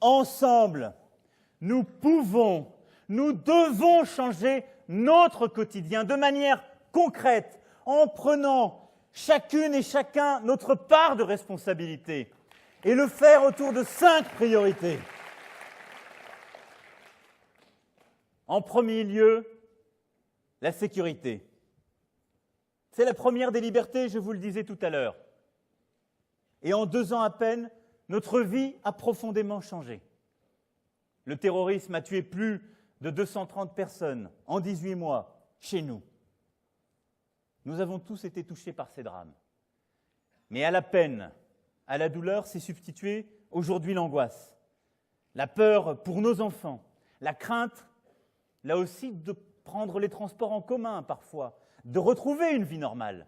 Ensemble, nous pouvons, nous devons changer notre quotidien de manière concrète, en prenant chacune et chacun notre part de responsabilité et le faire autour de 5 priorités. En premier lieu, la sécurité. C'est la première des libertés, je vous le disais tout à l'heure. Et en 2 ans à peine, notre vie a profondément changé. Le terrorisme a tué plus de 230 personnes en 18 mois chez nous. Nous avons tous été touchés par ces drames. Mais à la peine, à la douleur, s'est substituée aujourd'hui l'angoisse, la peur pour nos enfants, la crainte, là aussi, de prendre les transports en commun parfois, de retrouver une vie normale.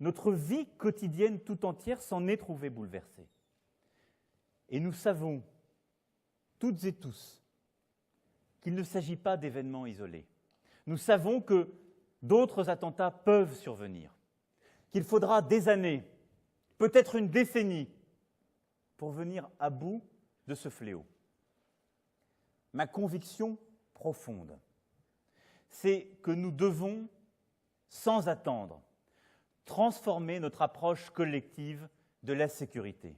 Notre vie quotidienne tout entière s'en est trouvée bouleversée. Et nous savons, toutes et tous, qu'il ne s'agit pas d'événements isolés. Nous savons que d'autres attentats peuvent survenir, qu'il faudra des années, peut-être une décennie, pour venir à bout de ce fléau. Ma conviction profonde, c'est que nous devons, sans attendre, transformer notre approche collective de la sécurité.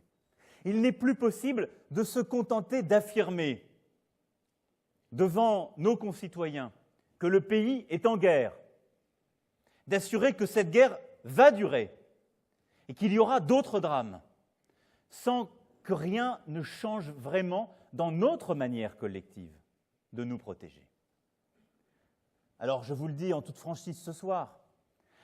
Il n'est plus possible de se contenter d'affirmer devant nos concitoyens que le pays est en guerre, d'assurer que cette guerre va durer et qu'il y aura d'autres drames, sans que rien ne change vraiment dans notre manière collective de nous protéger. Alors, je vous le dis en toute franchise ce soir,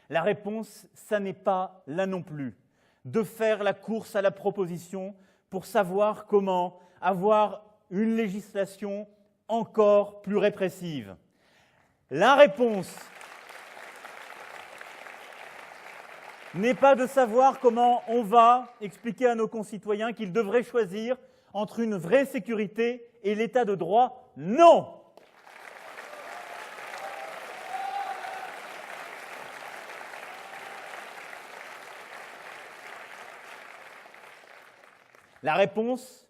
la réponse, ça n'est pas là non plus de faire la course à la proposition pour savoir comment avoir une législation encore plus répressive. La réponse n'est pas de savoir comment on va expliquer à nos concitoyens qu'ils devraient choisir entre une vraie sécurité et l'état de droit. Non! La réponse,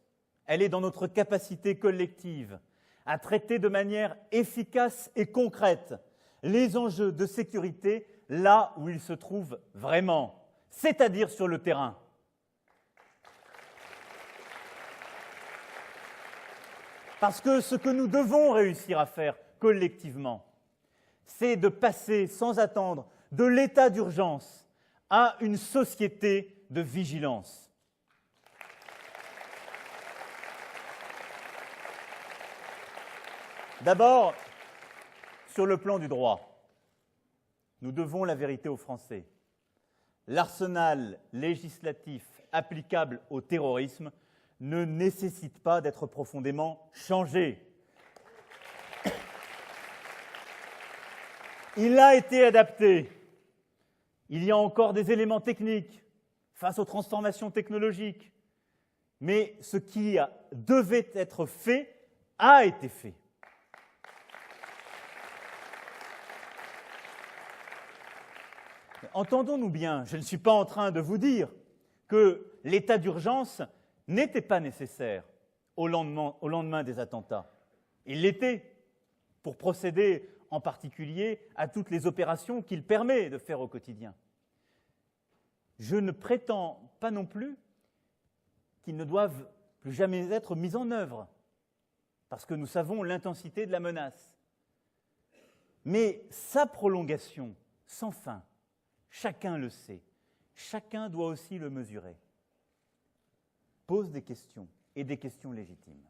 elle est dans notre capacité collective à traiter de manière efficace et concrète les enjeux de sécurité là où ils se trouvent vraiment, c'est-à-dire sur le terrain. Parce que ce que nous devons réussir à faire collectivement, c'est de passer sans attendre de l'état d'urgence à une société de vigilance. D'abord, sur le plan du droit, nous devons la vérité aux Français. L'arsenal législatif applicable au terrorisme ne nécessite pas d'être profondément changé. Il a été adapté. Il y a encore des éléments techniques face aux transformations technologiques. Mais ce qui devait être fait a été fait. Entendons-nous bien, je ne suis pas en train de vous dire que l'état d'urgence n'était pas nécessaire au lendemain des attentats. Il l'était pour procéder en particulier à toutes les opérations qu'il permet de faire au quotidien. Je ne prétends pas non plus qu'ils ne doivent plus jamais être mis en œuvre, parce que nous savons l'intensité de la menace. Mais sa prolongation sans fin, chacun le sait, chacun doit aussi le mesurer, pose des questions, et des questions légitimes.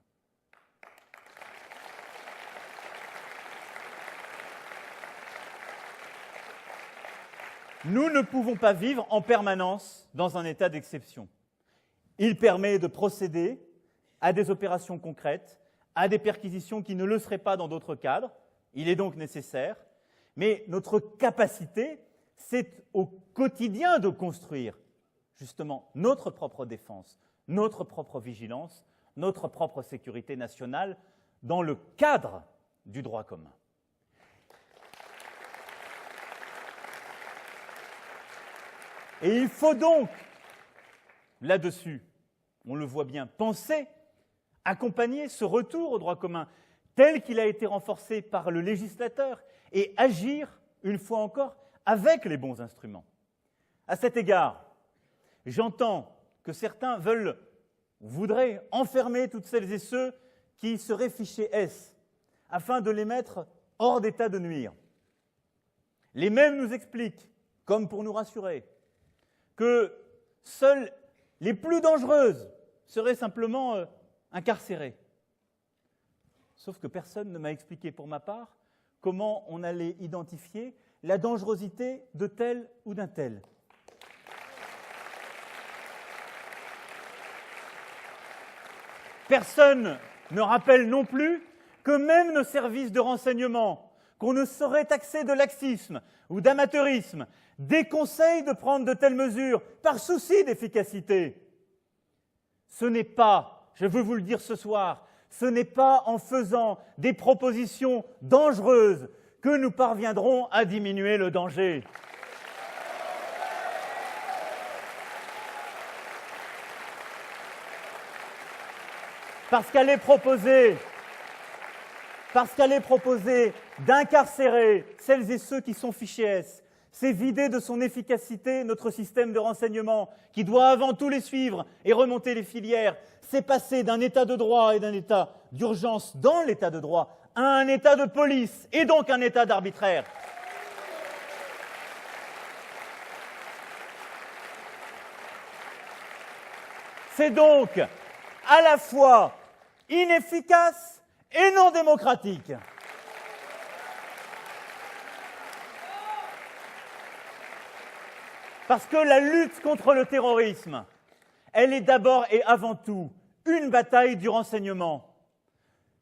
Nous ne pouvons pas vivre en permanence dans un état d'exception. Il permet de procéder à des opérations concrètes, à des perquisitions qui ne le seraient pas dans d'autres cadres. Il est donc nécessaire. Mais notre capacité, c'est au quotidien de construire justement notre propre défense, notre propre vigilance, notre propre sécurité nationale dans le cadre du droit commun. Et il faut donc, là-dessus, on le voit bien, penser accompagner ce retour au droit commun tel qu'il a été renforcé par le législateur et agir, une fois encore, avec les bons instruments. À cet égard, j'entends que certains voudraient enfermer toutes celles et ceux qui seraient fichés S, afin de les mettre hors d'état de nuire. Les mêmes nous expliquent, comme pour nous rassurer, que seules les plus dangereuses seraient simplement incarcérées. Sauf que personne ne m'a expliqué pour ma part comment on allait identifier la dangerosité de tel ou d'un tel. Personne ne rappelle non plus que même nos services de renseignement, qu'on ne saurait taxer de laxisme ou d'amateurisme, déconseillent de prendre de telles mesures par souci d'efficacité. Ce n'est pas, je veux vous le dire ce soir, ce n'est pas en faisant des propositions dangereuses que nous parviendrons à diminuer le danger. Parce qu'elle est proposée d'incarcérer celles et ceux qui sont fichés S, c'est vider de son efficacité notre système de renseignement qui doit avant tout les suivre et remonter les filières. C'est passer d'un état de droit et d'un état d'urgence dans l'état de droit à un état de police et donc un état d'arbitraire. C'est donc à la fois inefficace et non démocratique. Parce que la lutte contre le terrorisme, elle est d'abord et avant tout une bataille du renseignement.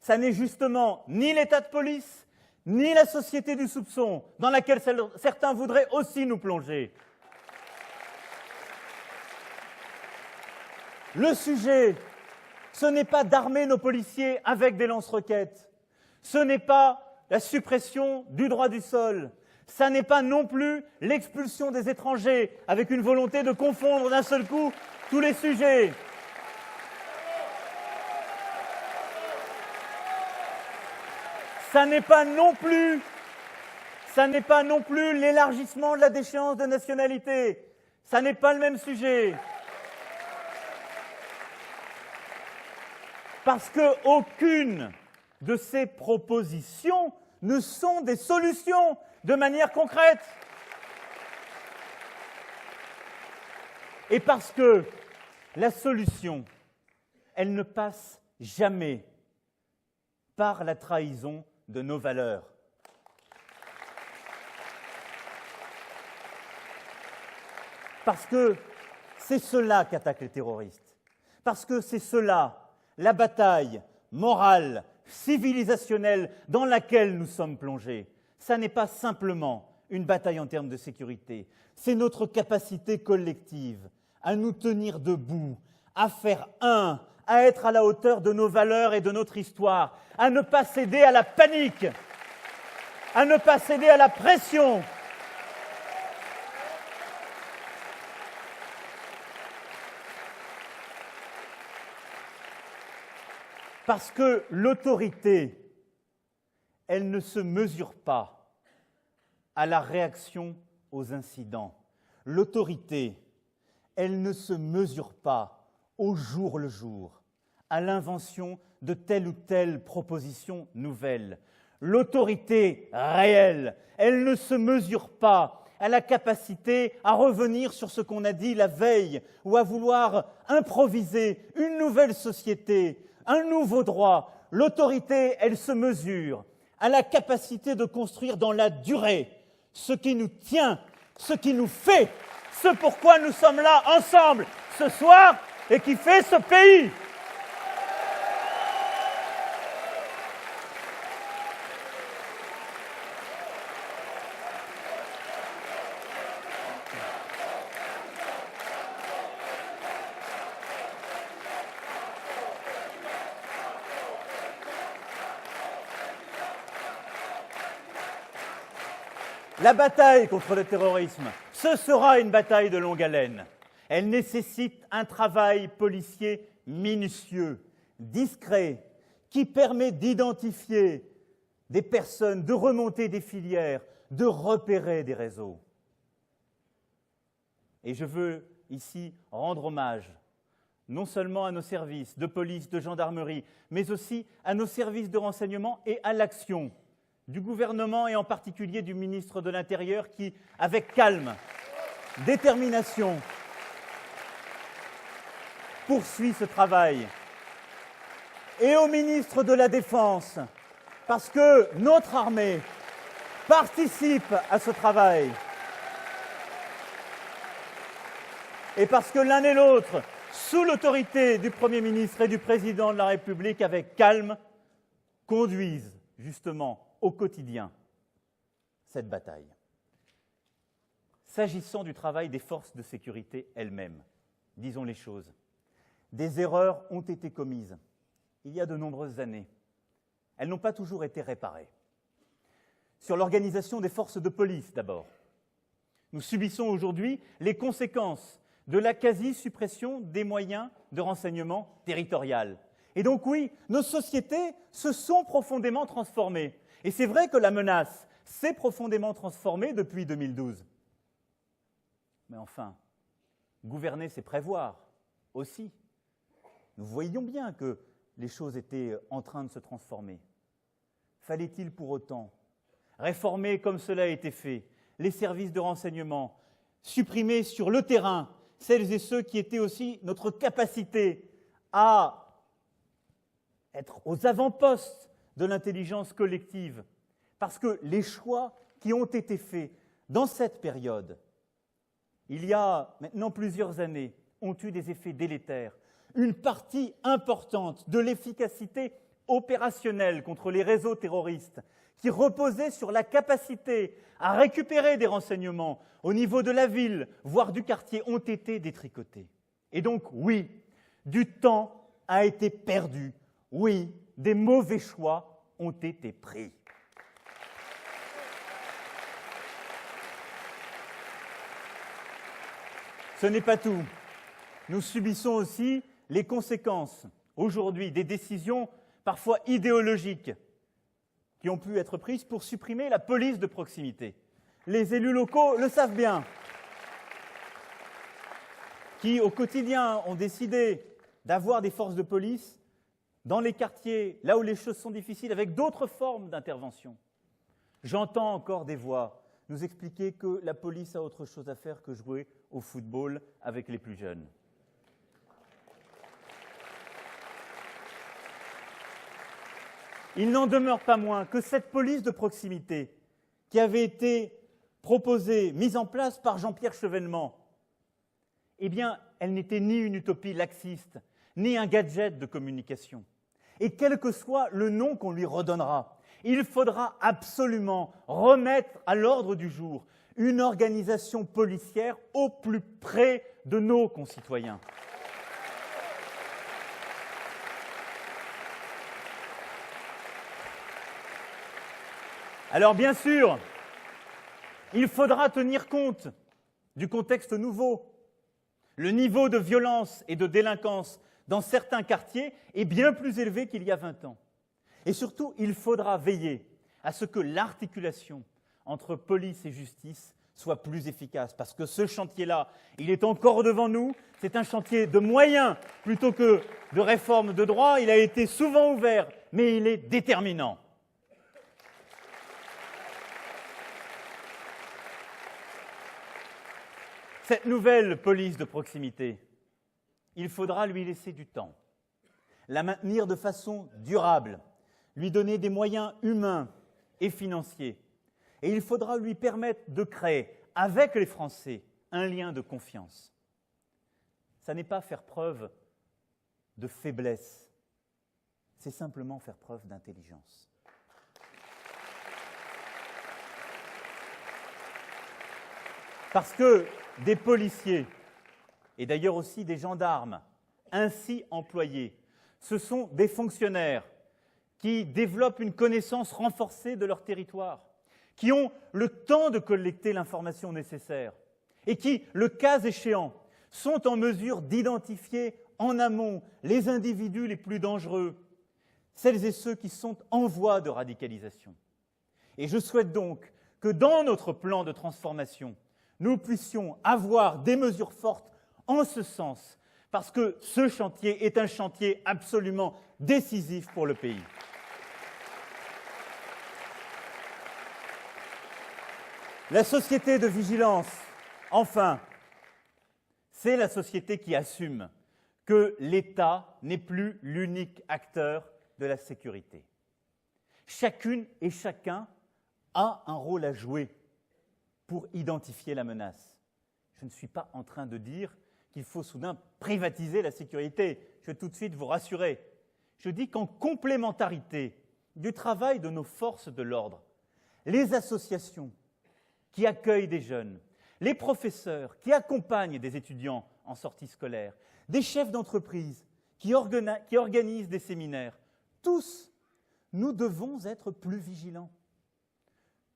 Ça n'est justement ni l'état de police, ni la société du soupçon, dans laquelle certains voudraient aussi nous plonger. Le sujet, ce n'est pas d'armer nos policiers avec des lance-roquettes, ce n'est pas la suppression du droit du sol, ça n'est pas non plus l'expulsion des étrangers avec une volonté de confondre d'un seul coup tous les sujets. Ça n'est pas non plus l'élargissement de la déchéance de nationalité, ça n'est pas le même sujet. Parce qu'aucune de ces propositions ne sont des solutions de manière concrète. Et parce que la solution, elle ne passe jamais par la trahison de nos valeurs. Parce que c'est cela qu'attaquent les terroristes. Parce que c'est cela, la bataille morale, civilisationnelle dans laquelle nous sommes plongés. Ça n'est pas simplement une bataille en termes de sécurité, c'est notre capacité collective à nous tenir debout, à faire un, à être à la hauteur de nos valeurs et de notre histoire, à ne pas céder à la panique, à ne pas céder à la pression. Parce que l'autorité, elle ne se mesure pas à la réaction aux incidents. L'autorité, elle ne se mesure pas au jour le jour, à l'invention de telle ou telle proposition nouvelle. L'autorité réelle, elle ne se mesure pas à la capacité à revenir sur ce qu'on a dit la veille ou à vouloir improviser une nouvelle société, un nouveau droit. L'autorité, elle se mesure à la capacité de construire dans la durée ce qui nous tient, ce qui nous fait, ce pourquoi nous sommes là ensemble ce soir et qui fait ce pays. La bataille contre le terrorisme, ce sera une bataille de longue haleine. Elle nécessite un travail policier minutieux, discret, qui permet d'identifier des personnes, de remonter des filières, de repérer des réseaux. Et je veux ici rendre hommage non seulement à nos services de police, de gendarmerie, mais aussi à nos services de renseignement et à l'action du gouvernement et en particulier du ministre de l'Intérieur qui, avec calme, détermination, poursuit ce travail. Et au ministre de la Défense, parce que notre armée participe à ce travail. Et parce que l'un et l'autre, sous l'autorité du Premier ministre et du Président de la République, avec calme, conduisent justement au quotidien cette bataille. S'agissant du travail des forces de sécurité elles-mêmes, disons les choses, des erreurs ont été commises il y a de nombreuses années. Elles n'ont pas toujours été réparées. Sur l'organisation des forces de police, d'abord. Nous subissons aujourd'hui les conséquences de la quasi-suppression des moyens de renseignement territorial. Et donc oui, nos sociétés se sont profondément transformées. Et c'est vrai que la menace s'est profondément transformée depuis 2012. Mais enfin, gouverner, c'est prévoir aussi. Nous voyions bien que les choses étaient en train de se transformer. Fallait-il pour autant réformer, comme cela a été fait, les services de renseignement, supprimer sur le terrain celles et ceux qui étaient aussi notre capacité à être aux avant-postes de l'intelligence collective, parce que les choix qui ont été faits dans cette période, il y a maintenant plusieurs années, ont eu des effets délétères. Une partie importante de l'efficacité opérationnelle contre les réseaux terroristes, qui reposait sur la capacité à récupérer des renseignements au niveau de la ville, voire du quartier, ont été détricotés. Et donc, oui, du temps a été perdu. Oui, des mauvais choix ont été pris. Ce n'est pas tout. Nous subissons aussi les conséquences, aujourd'hui, des décisions parfois idéologiques qui ont pu être prises pour supprimer la police de proximité. Les élus locaux le savent bien, qui au quotidien ont décidé d'avoir des forces de police dans les quartiers, là où les choses sont difficiles, avec d'autres formes d'intervention. J'entends encore des voix nous expliquer que la police a autre chose à faire que jouer au football avec les plus jeunes. Il n'en demeure pas moins que cette police de proximité qui avait été proposée, mise en place par Jean-Pierre Chevènement, eh bien, elle n'était ni une utopie laxiste, ni un gadget de communication. Et quel que soit le nom qu'on lui redonnera, il faudra absolument remettre à l'ordre du jour une organisation policière au plus près de nos concitoyens. Alors bien sûr, il faudra tenir compte du contexte nouveau. Le niveau de violence et de délinquance dans certains quartiers est bien plus élevé qu'il y a 20 ans. Et surtout, il faudra veiller à ce que l'articulation entre police et justice soit plus efficace. Parce que ce chantier-là, il est encore devant nous. C'est un chantier de moyens plutôt que de réforme de droit. Il a été souvent ouvert, mais il est déterminant. Cette nouvelle police de proximité, il faudra lui laisser du temps, la maintenir de façon durable, lui donner des moyens humains et financiers. Et il faudra lui permettre de créer, avec les Français, un lien de confiance. Ça n'est pas faire preuve de faiblesse, c'est simplement faire preuve d'intelligence. Parce que des policiers, et d'ailleurs aussi des gendarmes, ainsi employés, ce sont des fonctionnaires qui développent une connaissance renforcée de leur territoire, qui ont le temps de collecter l'information nécessaire et qui, le cas échéant, sont en mesure d'identifier en amont les individus les plus dangereux, celles et ceux qui sont en voie de radicalisation. Et je souhaite donc que dans notre plan de transformation, nous puissions avoir des mesures fortes en ce sens, parce que ce chantier est un chantier absolument décisif pour le pays. La société de vigilance, enfin, c'est la société qui assume que l'État n'est plus l'unique acteur de la sécurité. Chacune et chacun a un rôle à jouer pour identifier la menace. Je ne suis pas en train de dire qu'il faut soudain privatiser la sécurité. Je vais tout de suite vous rassurer. Je dis qu'en complémentarité du travail de nos forces de l'ordre, les associations qui accueillent des jeunes, les professeurs qui accompagnent des étudiants en sortie scolaire, des chefs d'entreprise qui organisent des séminaires, tous, nous devons être plus vigilants.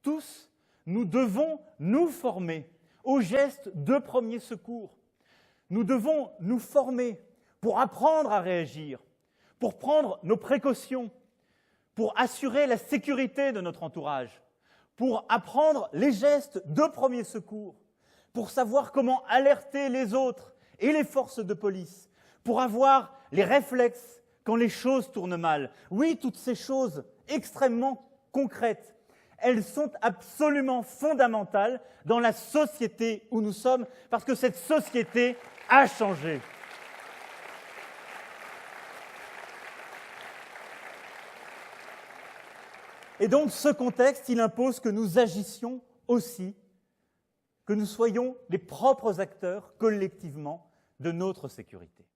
Tous, nous devons nous former aux gestes de premier secours. Nous devons nous former pour apprendre à réagir, pour prendre nos précautions, pour assurer la sécurité de notre entourage, pour apprendre les gestes de premier secours, pour savoir comment alerter les autres et les forces de police, pour avoir les réflexes quand les choses tournent mal. Oui, toutes ces choses extrêmement concrètes, elles sont absolument fondamentales dans la société où nous sommes, parce que cette société a changé. Et donc, ce contexte, il impose que nous agissions aussi, que nous soyons les propres acteurs, collectivement, de notre sécurité.